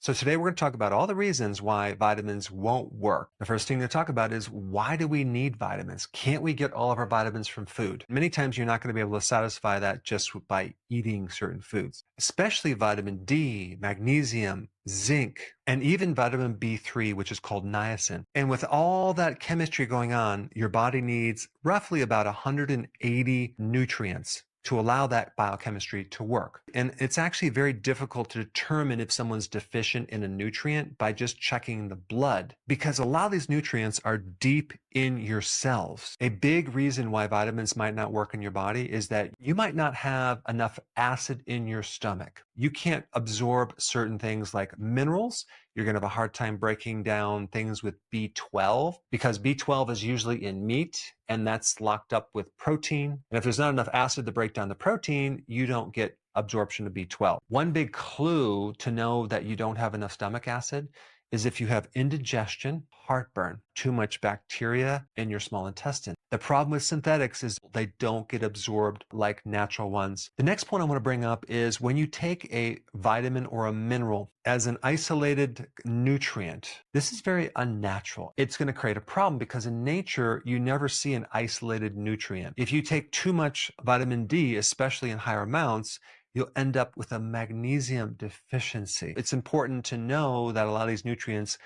So today we're going to talk about all the reasons why vitamins won't work. The first thing to talk about is, why do we need vitamins? Can't we get all of our vitamins from food? Many times you're not going to be able to satisfy that just by eating certain foods, especially vitamin D, magnesium, zinc, and even vitamin B3, which is called niacin. And with all that chemistry going on, your body needs roughly about 180 nutrients to allow that biochemistry to work. And it's actually very difficult to determine if someone's deficient in a nutrient by just checking the blood, because a lot of these nutrients are deep in your cells. A big reason why vitamins might not work in your body is that you might not have enough acid in your stomach. You can't absorb certain things like minerals. You're going to have a hard time breaking down things with B12, because B12 is usually in meat and that's locked up with protein. And if there's not enough acid to break down the protein, you don't get absorption of B12. One big clue to know that you don't have enough stomach acid is if you have indigestion, heartburn, too much bacteria in your small intestine. The problem with synthetics is they don't get absorbed like natural ones. The next point I want to bring up is, when you take a vitamin or a mineral as an isolated nutrient, this is very unnatural. It's going to create a problem because in nature, you never see an isolated nutrient. If you take too much vitamin D, especially in higher amounts, you'll end up with a magnesium deficiency. It's important to know that a lot of these nutrients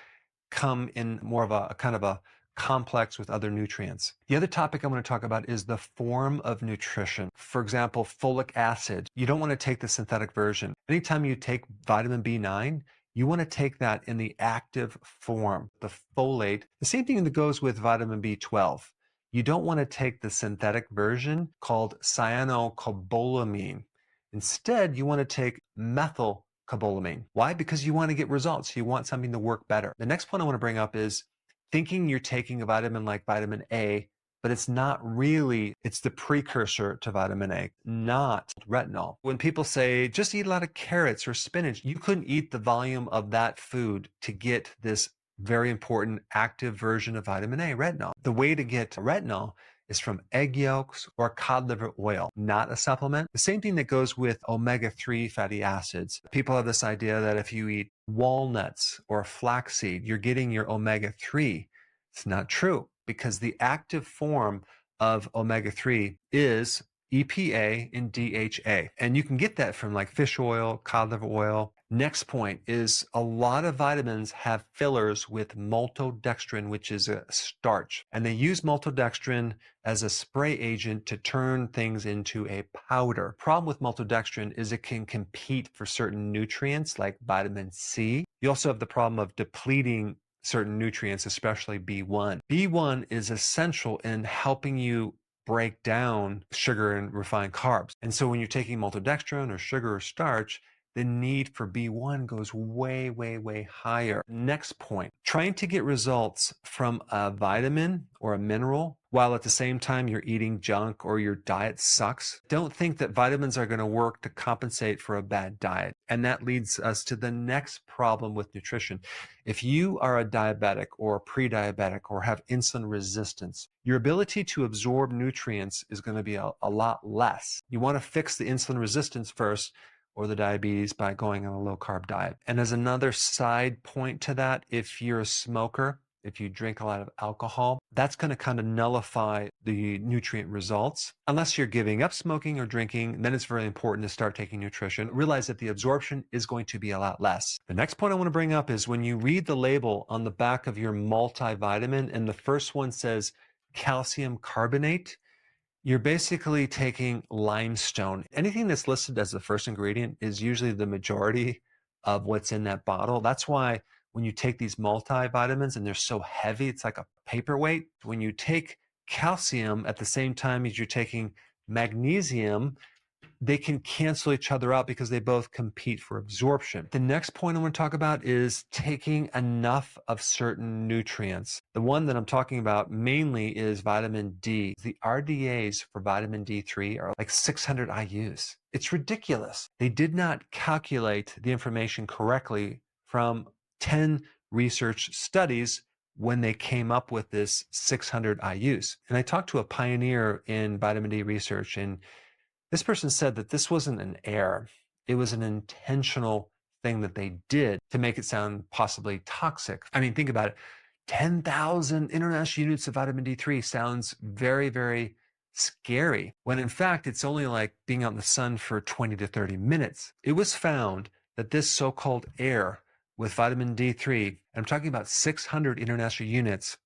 come in more of a kind of a complex with other nutrients. The other topic I'm going to talk about is the form of nutrition. For example, folic acid. You don't want to take the synthetic version. Anytime you take vitamin B9, you want to take that in the active form, the folate. The same thing that goes with vitamin B12. You don't want to take the synthetic version called cyanocobalamin. Instead, you want to take methylcobalamin. Why? Because you want to get results. You want something to work better. The next point I want to bring up is thinking you're taking a vitamin like vitamin A, but it's not really. It's the precursor to vitamin A, not retinol. When people say, just eat a lot of carrots or spinach, you couldn't eat the volume of that food to get this very important active version of vitamin A, retinol. The way to get retinol is from egg yolks or cod liver oil, not a supplement. The same thing that goes with omega-3 fatty acids. People have this idea that if you eat walnuts or flaxseed, you're getting your omega-3. It's not true, because the active form of omega-3 is EPA and DHA. And you can get that from like fish oil, cod liver oil. Next point is, a lot of vitamins have fillers with maltodextrin, which is a starch. And they use maltodextrin as a spray agent to turn things into a powder. Problem with maltodextrin is it can compete for certain nutrients like vitamin C. You also have the problem of depleting certain nutrients, especially B1. B1 is essential in helping you break down sugar and refined carbs. And so when you're taking maltodextrin or sugar or starch, the need for B1 goes way, way, way higher. Next point, trying to get results from a vitamin or a mineral while at the same time you're eating junk or your diet sucks. Don't think that vitamins are going to work to compensate for a bad diet. And that leads us to the next problem with nutrition. If you are a diabetic or pre-diabetic or have insulin resistance, your ability to absorb nutrients is going to be a lot less. You want to fix the insulin resistance first, or the diabetes, by going on a low carb diet. And as another side point to that, if you're a smoker, if you drink a lot of alcohol, that's going to kind of nullify the nutrient results. Unless you're giving up smoking or drinking, then it's very important to start taking nutrition. Realize that the absorption is going to be a lot less. The next point I want to bring up is, when you read the label on the back of your multivitamin and the first one says calcium carbonate, you're basically taking limestone. Anything that's listed as the first ingredient is usually the majority of what's in that bottle. That's why when you take these multivitamins and they're so heavy, it's like a paperweight. When you take calcium at the same time as you're taking magnesium, they can cancel each other out because they both compete for absorption. The next point I want to talk about is taking enough of certain nutrients. The one that I'm talking about mainly is vitamin D. The RDAs for vitamin D3 are like 600 IUs. It's ridiculous. They did not calculate the information correctly from 10 research studies when they came up with this 600 IUs. And I talked to a pioneer in vitamin D research, and this person said that this wasn't an error. It was an intentional thing that they did to make it sound possibly toxic. I mean, think about it. 10,000 international units of vitamin D3 sounds very, very scary, when in fact, it's only like being out in the sun for 20 to 30 minutes. It was found that this so-called air with vitamin D3, and I'm talking about 600 international units,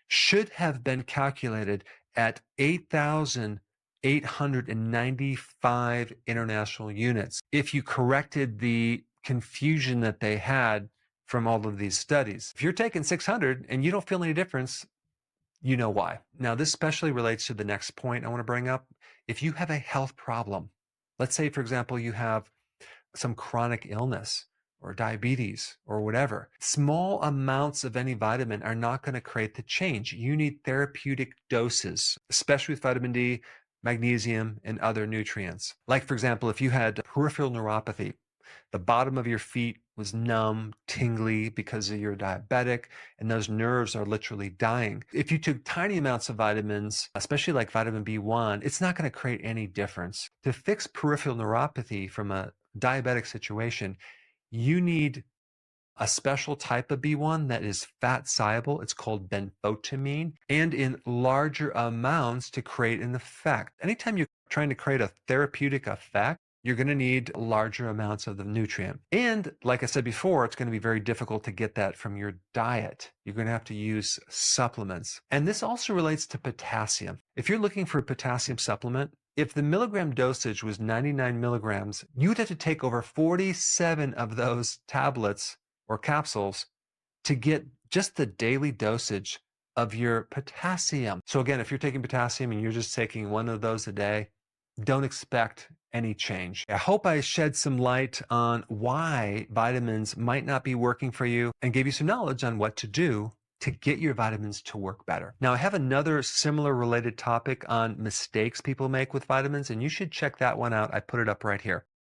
should have been calculated at 8,895 international units if you corrected the confusion that they had from all of these studies. If you're taking 600 and you don't feel any difference, you know why. Now, this especially relates to the next point I want to bring up. If you have a health problem, let's say, for example, you have some chronic illness or diabetes or whatever, small amounts of any vitamin are not going to create the change. You need therapeutic doses, especially with vitamin D, magnesium, and other nutrients. Like, for example, if you had peripheral neuropathy, the bottom of your feet was numb, tingly because you're diabetic, and those nerves are literally dying. If you took tiny amounts of vitamins, especially like vitamin B1, it's not going to create any difference. To fix peripheral neuropathy from a diabetic situation, you need a special type of B1 that is fat-soluble. It's called benfotiamine, and in larger amounts to create an effect. Anytime you're trying to create a therapeutic effect, you're going to need larger amounts of the nutrient. And like I said before, it's going to be very difficult to get that from your diet. You're going to have to use supplements. And this also relates to potassium. If you're looking for a potassium supplement, if the milligram dosage was 99 milligrams, you'd have to take over 47 of those tablets or capsules to get just the daily dosage of your potassium. So again, if you're taking potassium and you're just taking one of those a day, don't expect any change. I hope I shed some light on why vitamins might not be working for you and gave you some knowledge on what to do to get your vitamins to work better. Now, I have another similar related topic on mistakes people make with vitamins, and you should check that one out. I put it up right here.